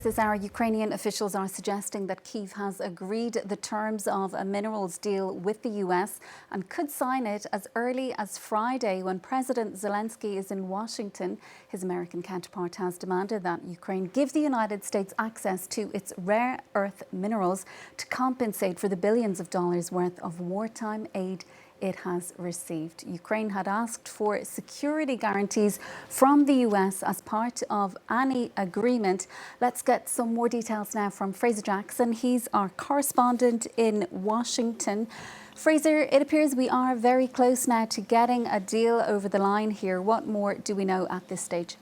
This hour, Ukrainian officials are suggesting that Kyiv has agreed the terms of a minerals deal with the US and could sign it as early as Friday when President Zelenskyy is in Washington. His American counterpart has demanded that Ukraine give the United States access to its rare earth minerals to compensate for the billions of dollars worth of wartime aid it has received. Ukraine had asked for security guarantees from the US as part of any agreement. Let's get some more details now from Fraser Jackson. He's our correspondent in Washington. Fraser, it appears we are very close now to getting a deal over the line here. What more do we know at this stage?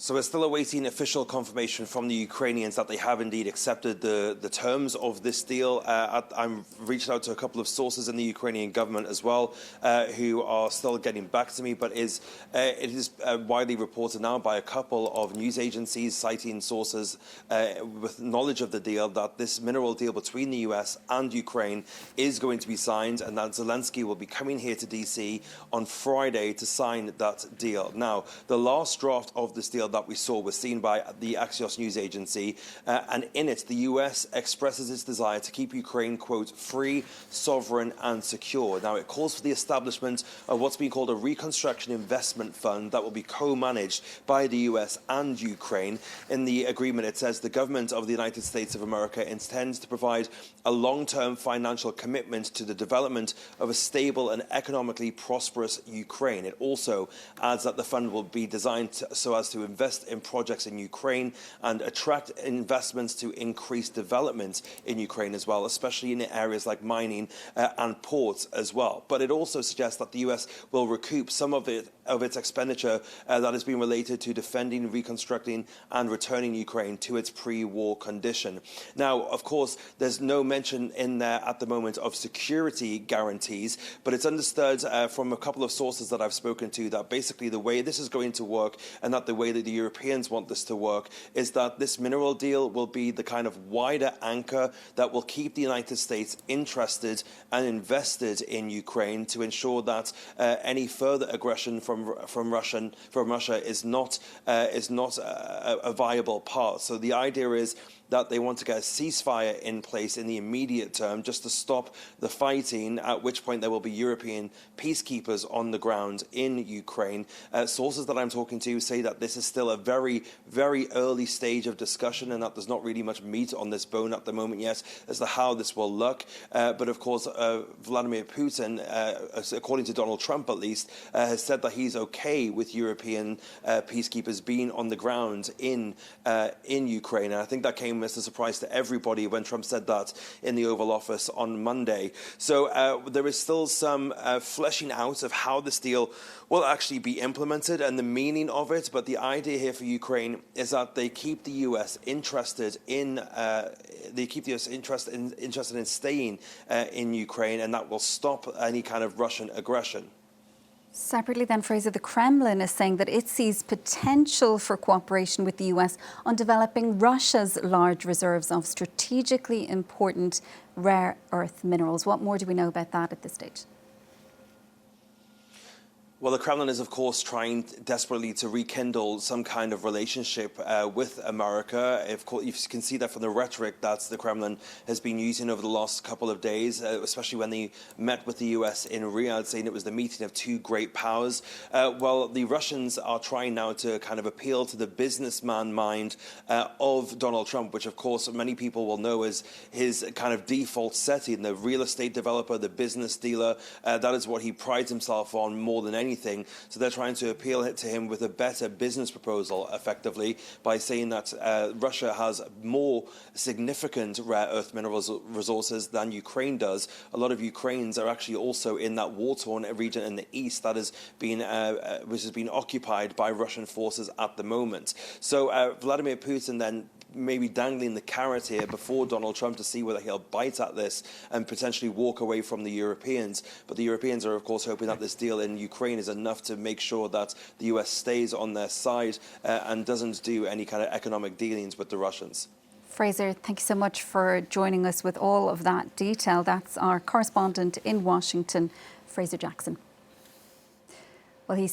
So we're still awaiting official confirmation from the Ukrainians that they have indeed accepted the terms of this deal. I'm reached out to a couple of sources in the Ukrainian government as well, who are still getting back to me. But it is widely reported now by a couple of news agencies citing sources with knowledge of the deal that this mineral deal between the US and Ukraine is going to be signed, and that Zelenskyy will be coming here to DC on Friday to sign that deal. Now, the last draft of this deal that we saw was seen by the Axios news agency, and in it the US expresses its desire to keep Ukraine, quote, free, sovereign and secure. Now, it calls for the establishment of what's being called a reconstruction investment fund that will be co-managed by the US and Ukraine. In the agreement, it says the government of the United States of America intends to provide a long-term financial commitment to the development of a stable and economically prosperous Ukraine. It also adds that the fund will be designed so as to invest in projects in Ukraine and attract investments to increase development in Ukraine as well, especially in areas like mining and ports as well. But it also suggests that the US will recoup some of its expenditure that has been related to defending, reconstructing and returning Ukraine to its pre-war condition. Now, of course, there's no mention in there at the moment of security guarantees, but it's understood from a couple of sources that I've spoken to that basically the way this is going to work, and that the way that the Europeans want this to work, is that this mineral deal will be the kind of wider anchor that will keep the United States interested and invested in Ukraine to ensure that any further aggression from Russia is not a viable path. So the idea is that they want to get a ceasefire in place in the immediate term just to stop the fighting, at which point there will be European peacekeepers on the ground in Ukraine. Sources that I'm talking to say that this is still a very, very early stage of discussion and that there's not really much meat on this bone at the moment yet as to how this will look. But of course, Vladimir Putin, according to Donald Trump at least, has said that he's okay with European peacekeepers being on the ground in Ukraine. And I think that came as a surprise to everybody when Trump said that in the Oval Office on Monday. So there is still some fleshing out of how this deal will actually be implemented and the meaning of it. But the idea here for Ukraine is that they keep the US interested in interested in staying in Ukraine, and that will stop any kind of Russian aggression. Separately then, Fraser, the Kremlin is saying that it sees potential for cooperation with the US on developing Russia's large reserves of strategically important rare earth minerals. What more do we know about that at this stage? Well, the Kremlin is, of course, trying desperately to rekindle some kind of relationship with America. Of course, you can see that from the rhetoric that the Kremlin has been using over the last couple of days, especially when they met with the US in Riyadh, saying it was the meeting of two great powers. Well, the Russians are trying now to kind of appeal to the businessman mind of Donald Trump, which, of course, many people will know as his kind of default setting, the real estate developer, the business dealer. That is what he prides himself on more than anything. So they're trying to appeal to him with a better business proposal, effectively, by saying that Russia has more significant rare earth minerals resources than Ukraine does. A lot of Ukrainians are actually also in that war-torn region in the east that has been which has been occupied by Russian forces at the moment. So Vladimir Putin then maybe dangling the carrot here before Donald Trump to see whether he'll bite at this and potentially walk away from the Europeans. But the Europeans are, of course, hoping that this deal in Ukraine is enough to make sure that the US stays on their side and doesn't do any kind of economic dealings with the Russians. Fraser, thank you so much for joining us with all of that detail. That's our correspondent in Washington, Fraser Jackson. Well, he's